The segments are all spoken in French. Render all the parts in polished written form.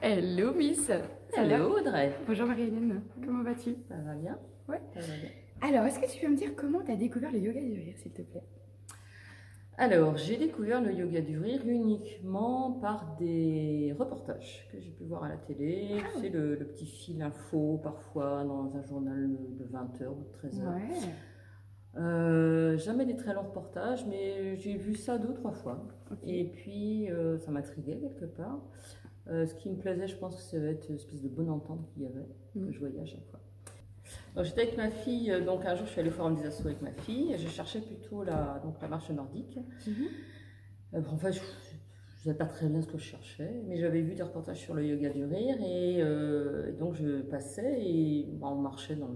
Hello Miss. Hello Audrey. Bonjour Marie-Hélène, comment vas-tu? Ça va bien? Ouais. Ça va bien. Alors, est-ce que tu peux me dire comment tu as découvert le yoga du rire, s'il te plaît? Alors, j'ai découvert le yoga du rire uniquement par des reportages que j'ai pu voir à la télé. Tu sais, le petit fil info parfois dans un journal de 20h ou de 13h. Ouais. Jamais des très longs reportages, mais j'ai vu ça 2 ou 3 fois. Okay. Et puis, ça m'intriguait quelque part. Ce qui me plaisait, je pense que ça va être une espèce de bonne entente qu'il y avait, que je voyais à chaque fois. J'étais avec ma fille, donc un jour je suis allée au Forum des Assos avec ma fille, et je cherchais plutôt la marche nordique. En fait, je ne savais pas très bien ce que je cherchais, mais j'avais vu des reportages sur le yoga du rire, et donc je passais, et on marchait dans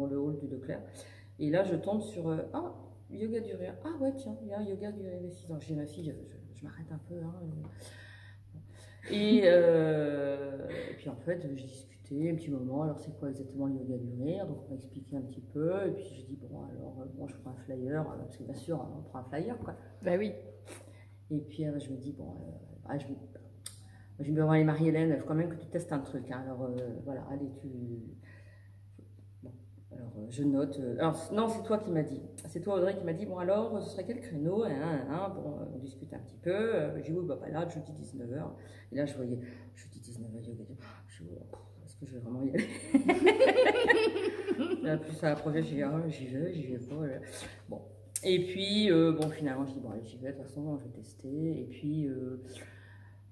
le hall du Leclerc. Et là, je tombe sur yoga du rire. Ah ouais, tiens, il y a un yoga du rire ici. Donc, j'ai ma fille, je m'arrête un peu. Et puis en fait, j'ai discuté un petit moment. Alors, c'est quoi exactement le yoga du rire? Donc, on m'a expliqué un petit peu. Et puis, j'ai dit, bon, alors, je prends un flyer. Parce que bien sûr, on prend un flyer, quoi. Bah oui. Et puis, je me dis, bon, je me dis, allez, Marie-Hélène, il faut quand même que tu testes un truc. Hein. Alors, voilà, allez, Alors, je note. Alors, non, c'est toi qui m'as dit. C'est toi, Audrey, qui m'a dit, bon, alors, ce serait quel créneau? Bon, on discute un petit peu. J'ai dit, oui, bah, là, jeudi 19h. Et là, je voyais, jeudi 19h, yoga. Je dis, est-ce que je vais vraiment y aller? Là, plus ça approchait, j'ai dit, j'y vais pas. Bon. Et puis, bon, finalement, je dis, bon, allez, j'y vais, de toute façon, je vais tester. Et puis,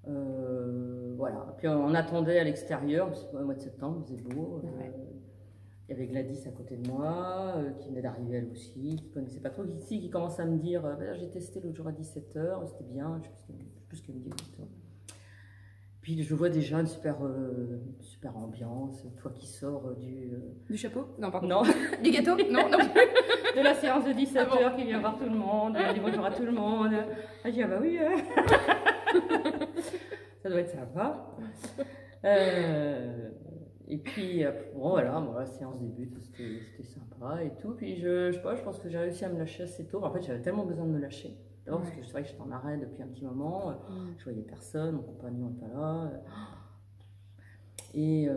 voilà. Puis, on attendait à l'extérieur, c'est le mois de septembre, il faisait beau. Il y avait Gladys à côté de moi, qui venait d'arriver elle aussi, qui ne connaissait pas trop, qui commence à me dire j'ai testé l'autre jour à 17h, c'était bien, je sais plus ce qu'elle me dit exactement. Puis je vois déjà une super ambiance, toi qui sors du chapeau? Non, pardon. Non. Du gâteau? Non, non. De la séance de 17h qui vient voir tout le monde, elle dit bonjour à tout le monde. Elle dit ah bah oui, ça doit être sympa. Et puis, bon, voilà, la séance débute, c'était sympa et tout. Puis, je sais pas, je pense que j'ai réussi à me lâcher assez tôt. En fait, j'avais tellement besoin de me lâcher. D'abord, parce que je savais que j'étais en arrêt depuis un petit moment. Je voyais personne, mon compagnon n'était pas là. Et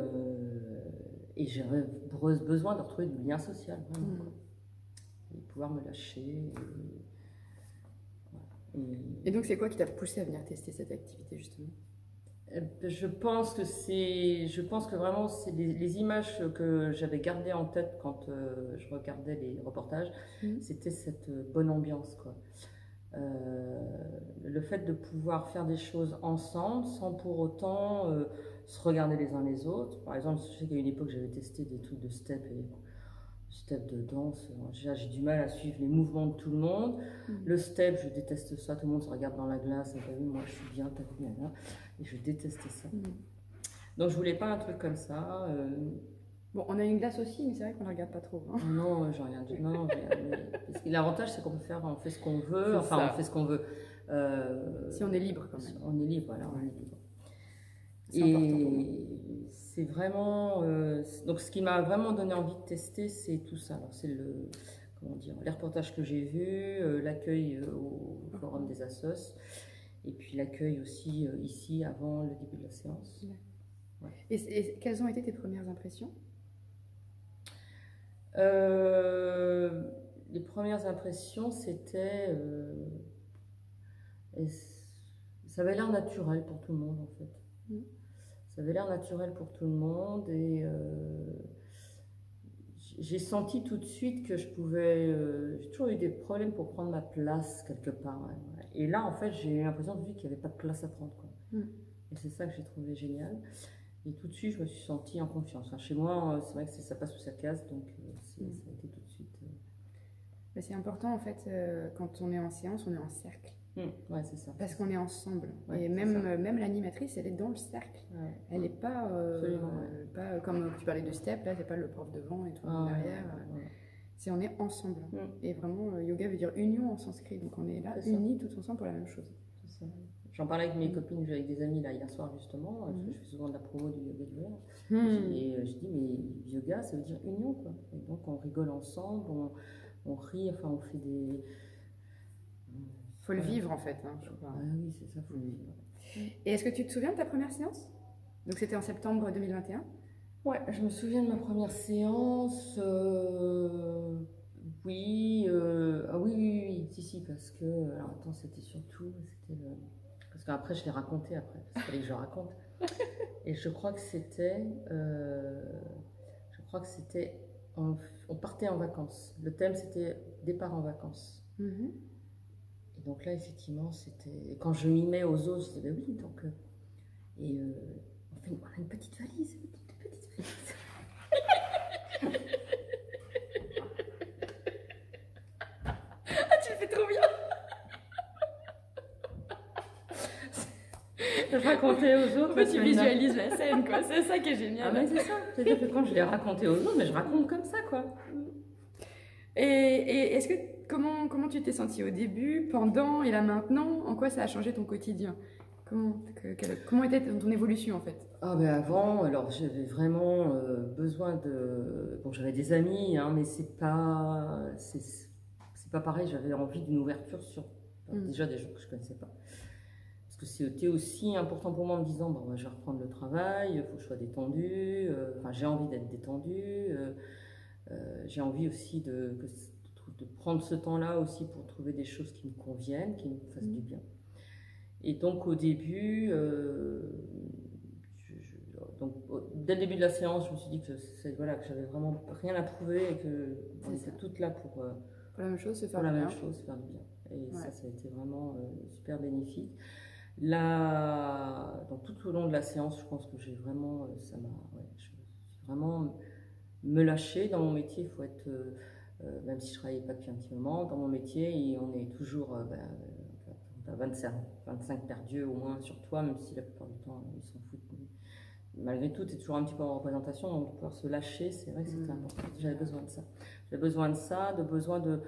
j'avais besoin de retrouver du lien social, vraiment. Et pouvoir me lâcher. Et donc, c'est quoi qui t'a poussé à venir tester cette activité, justement? Je pense que vraiment c'est les images que j'avais gardées en tête quand je regardais les reportages, c'était cette bonne ambiance, quoi. Le fait de pouvoir faire des choses ensemble sans pour autant se regarder les uns les autres. Par exemple, je sais qu'à une époque j'avais testé des trucs de step de danse. J'ai du mal à suivre les mouvements de tout le monde. Le step, je déteste ça. Tout le monde se regarde dans la glace. Et moi, je suis bien, t'as vu, là. Et je détestais ça. Donc, je voulais pas un truc comme ça. Bon, on a une glace aussi, mais c'est vrai qu'on la regarde pas trop. Hein. Non, j'ai rien dit. Non, parce que l'avantage, c'est qu'on fait ce qu'on veut. Enfin, on fait ce qu'on veut. Si on est libre, quand même. On est libre, voilà, on est libre. Et c'est vraiment donc ce qui m'a vraiment donné envie de tester, c'est tout ça. Alors c'est les reportages que j'ai vus, l'accueil au Forum des Assos, et puis l'accueil aussi ici avant le début de la séance. Ouais. Et quelles ont été tes premières impressions? Les premières impressions, c'était ça avait l'air naturel pour tout le monde, en fait. Ça avait l'air naturel pour tout le monde, et j'ai senti tout de suite que je pouvais... j'ai toujours eu des problèmes pour prendre ma place quelque part. Et là, en fait, j'ai eu l'impression qu'il n'y avait pas de place à prendre, quoi. Et c'est ça que j'ai trouvé génial. Et tout de suite, je me suis sentie en confiance. Enfin, chez moi, c'est vrai que ça passe sous sa case, donc ça a été tout de suite... C'est important, en fait, quand on est en séance, on est en cercle. Ouais, c'est ça. Parce qu'on est ensemble. Ouais, et même l'animatrice, elle est dans le cercle. Ouais. Elle n'est pas, pas comme tu parlais de step, là, c'est pas le prof devant et toi derrière. Ouais. On est ensemble. Et vraiment, yoga veut dire union en sanskrit. Donc on est là, unis tous ensemble pour la même chose. J'en parlais avec mes copines, avec des amis là hier soir justement, parce que je fais souvent de la promo du yoga du rire. Et je dis, mais yoga, ça veut dire union, quoi. Et donc on rigole ensemble, on rit, enfin on fait des... Faut le vivre en fait. Hein, je crois. Oui, c'est ça, faut le vivre. Et est-ce que tu te souviens de ta première séance? Donc c'était en septembre 2021? Ouais, je me souviens de ma première séance. Oui, ah oui, si, parce que. Alors attends, c'était surtout. Parce qu'après, je l'ai raconté après, parce qu'il fallait que je raconte. Et je crois que c'était. On partait en vacances. Le thème, c'était départ en vacances. Et donc là, effectivement, c'était. Et quand je m'y mets aux autres, je disais, ben oui, donc. On a une petite valise, Ah, tu le fais trop bien. Je racontais aux autres. Tu visualises la scène, quoi. C'est ça qui est génial. Ah, mais c'est ça. C'est-à-dire que quand je l'ai raconté aux autres, mais je raconte comme ça, quoi. Et est-ce que comment tu t'es sentie au début, pendant et là maintenant? En quoi ça a changé ton quotidien? Comment était ton évolution en fait? Ah ben avant, alors j'avais vraiment besoin de... Bon, j'avais des amis, hein, mais c'est pas pareil, j'avais envie d'une ouverture sur déjà des gens que je connaissais pas. Parce que c'était aussi important pour moi en me disant, bon, je vais reprendre le travail, il faut que je sois détendue, enfin j'ai envie d'être détendue, j'ai envie aussi de prendre ce temps-là aussi pour trouver des choses qui me conviennent, qui me fassent du bien. Et donc au début, dès le début de la séance, je me suis dit que voilà, que j'avais vraiment rien à prouver et que on était toutes là pour la même chose, se faire du bien. Et ça a été vraiment super bénéfique. Là, donc tout au long de la séance, je pense que j'ai vraiment, je suis vraiment me lâcher. Dans mon métier, il faut être, même si je travaillais pas depuis un petit moment, dans mon métier, on est toujours t'as 25 paires d'yeux au moins sur toi, même si la plupart du temps ils s'en foutent. Malgré tout, tu es toujours un petit peu en représentation, donc pouvoir se lâcher, c'est vrai que c'était important. J'avais besoin de ça. J'avais besoin de ça, besoin de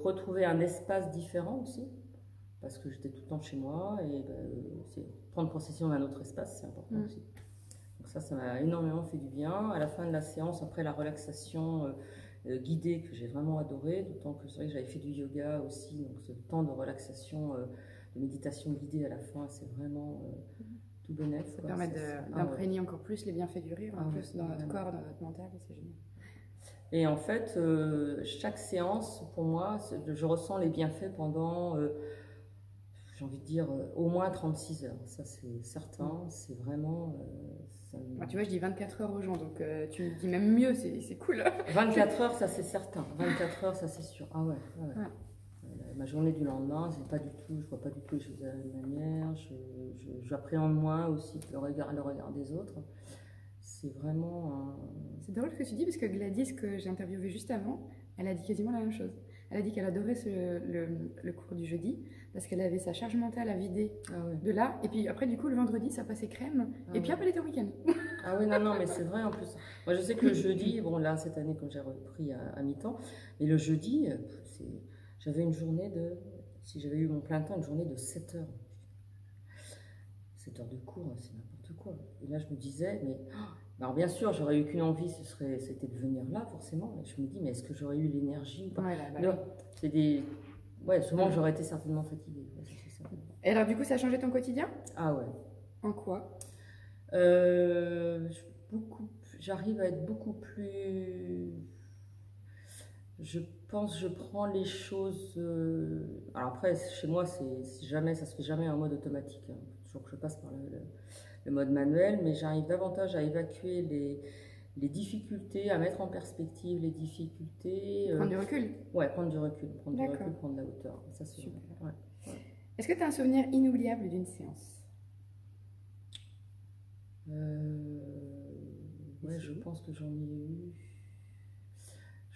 retrouver un espace différent aussi, parce que j'étais tout le temps chez moi, et prendre possession d'un autre espace, c'est important aussi. Donc ça m'a énormément fait du bien. À la fin de la séance, après la relaxation guidée que j'ai vraiment adoré, d'autant que c'est vrai que j'avais fait du yoga aussi, donc ce temps de relaxation, de méditation guidée à la fin, c'est vraiment tout bénéfique. Ça permet d'imprégner encore plus les bienfaits du rire, en plus dans notre corps, dans notre mental, c'est génial. Et en fait, chaque séance, pour moi, je ressens les bienfaits pendant, j'ai envie de dire, au moins 36 heures. Ça, c'est certain, c'est vraiment... tu vois, je dis 24 heures aux gens, donc tu me dis même mieux, c'est cool. 24 heures, ça c'est certain. 24 heures, ça c'est sûr. Ah ouais. Ma journée du lendemain, je vois pas du tout les choses de la même manière. J'appréhende moins aussi le regard des autres. C'est vraiment... C'est drôle ce que tu dis, parce que Gladys, que j'ai interviewée juste avant, elle a dit quasiment la même chose. Elle a dit qu'elle adorait le cours du jeudi, parce qu'elle avait sa charge mentale à vider de là. Et puis après, du coup, le vendredi, ça passait crème. Et puis après, elle était au week-end. Ah oui, non, mais c'est vrai en plus. Moi, je sais que le jeudi, bon là, cette année, quand j'ai repris à mi-temps, mais le jeudi, j'avais une journée si j'avais eu mon plein temps, une journée de 7 heures. 7 heures de cours, c'est n'importe quoi. Et là, je me disais, mais... Alors bien sûr, j'aurais eu qu'une envie, c'était de venir là, forcément. Et je me dis, mais est-ce que j'aurais eu l'énergie? Souvent j'aurais été certainement fatiguée. Ça. Et alors du coup, ça a changé ton quotidien? Ah ouais. En quoi? J'arrive à être beaucoup plus... Je pense, je prends les choses... Alors après, chez moi, ça se fait jamais en mode automatique. Hein. Toujours que je passe par le mode manuel, mais j'arrive davantage à évacuer les difficultés, à mettre en perspective les difficultés. Prendre du recul? Ouais, prendre du recul, prendre de la hauteur. Ça, c'est super. Ouais. Est-ce que tu as un souvenir inoubliable d'une séance? Ouais, je pense que j'en ai eu.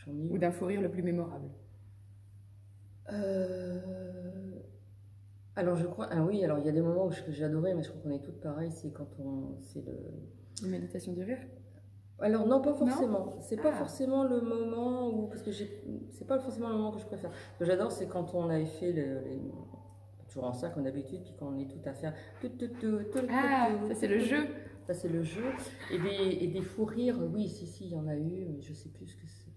Ou d'un fou rire le plus mémorable? Alors je crois, oui, alors il y a des moments que j'ai adoré, mais je crois qu'on est toutes pareilles, c'est quand La méditation du rire? Alors non, pas forcément. C'est pas forcément le moment où, parce que c'est pas forcément le moment que je préfère. Ce que j'adore, c'est quand on avait fait toujours en sac comme d'habitude, puis quand on est tout à faire. Ça c'est le jeu. Ça c'est le jeu. Et des fous rires, oui, si, il y en a eu, mais je sais plus ce que c'est.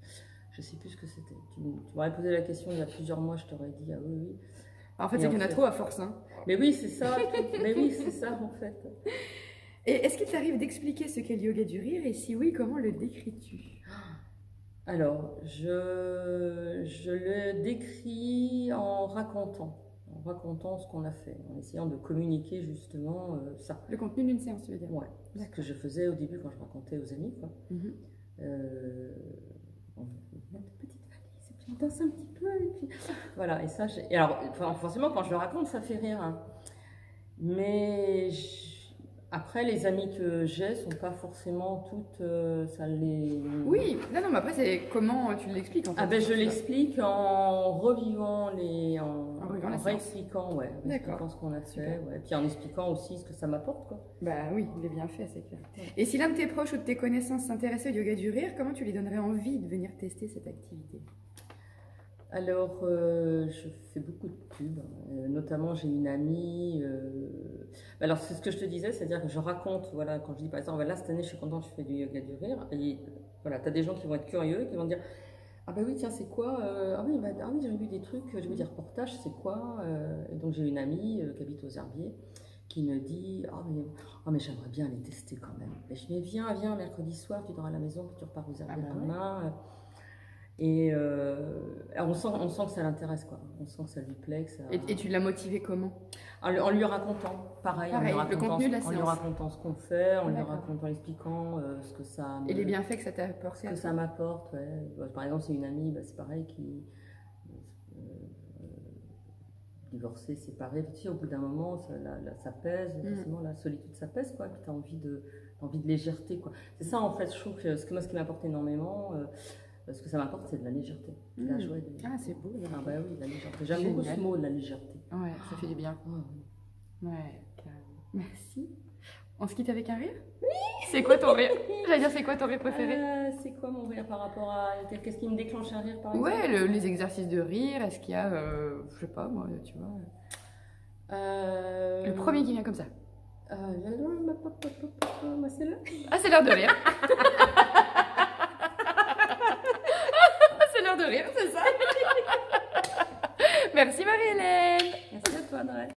Je sais plus ce que c'était. Tu m'aurais posé la question il y a plusieurs mois, je t'aurais dit ah oui. En fait, c'est qu'il y en a trop à force. Hein. Mais oui, c'est ça. Mais oui, c'est ça en fait. Et est-ce qu'il t'arrive d'expliquer ce qu'est le yoga du rire et si oui, comment le décris-tu? Alors, je le décris en racontant ce qu'on a fait, en essayant de communiquer justement ça. Le contenu d'une séance, tu veux dire? Ouais, ce que je faisais au début quand je racontais aux amis, quoi. On met une petite valise et puis on danse un petit peu et puis voilà. Et ça, et alors forcément quand je le raconte, ça fait rire, hein. Mais après, les amies que j'ai sont pas forcément toutes, ça les... Oui, non, mais après, c'est comment tu l'expliques en fait. Ah ben, je l'explique en revivant en réexpliquant, ouais, en expliquant ce qu'on a fait, ouais, puis en expliquant aussi ce que ça m'apporte, quoi. Bah oui, les bienfaits, c'est clair. Et si l'un de tes proches ou de tes connaissances s'intéressait au yoga du rire, comment tu lui donnerais envie de venir tester cette activité? Alors, je fais beaucoup de pubs, notamment j'ai une amie, alors c'est ce que je te disais, c'est-à-dire que je raconte, voilà, quand je dis par exemple, là cette année je suis contente, je fais du yoga du rire, et voilà, tu as des gens qui vont être curieux, qui vont dire, ah bah oui, tiens, c'est quoi, ah oui, j'ai vu des trucs, j'ai vu des reportages, c'est quoi, et donc j'ai une amie qui habite aux Herbiers, qui me dit, mais j'aimerais bien les tester quand même. Et je dis, viens, mercredi soir, tu dors à la maison, puis tu repars aux Herbiers demain. Et on sent que ça l'intéresse, quoi. On sent que ça lui plaît. Que ça... Et tu l'as motivé comment? En lui racontant, pareil en lui racontant, le contenu de la séance. En lui racontant ce qu'on fait, en lui racontant, en expliquant ce que ça... Et les bienfaits que ça t'a apporté. Que ça m'apporte, ouais. Par exemple, c'est une amie, c'est pareil, qui... divorcée, séparée, tu sais, au bout d'un moment, ça pèse, forcément, la solitude, ça pèse, quoi. Puis tu as envie de légèreté, quoi. C'est ça, en fait, je trouve que ce qui m'apporte énormément... ce que ça m'apporte, c'est de la légèreté, de la joie. Ah, c'est beau. Ah bah oui, la légèreté. J'aime beaucoup ce mot, la légèreté. Ouais, ça fait du bien. Ouais, carrément. Merci. On se quitte avec un rire? Oui. C'est quoi ton rire? J'allais dire, c'est quoi ton rire préféré? C'est quoi mon rire par rapport à... Qu'est-ce qui me déclenche un rire, par exemple? Ouais, les exercices de rire, est-ce qu'il y a... je sais pas, moi, tu vois... Le premier qui vient comme ça. C'est là. Ah, c'est l'heure de rire.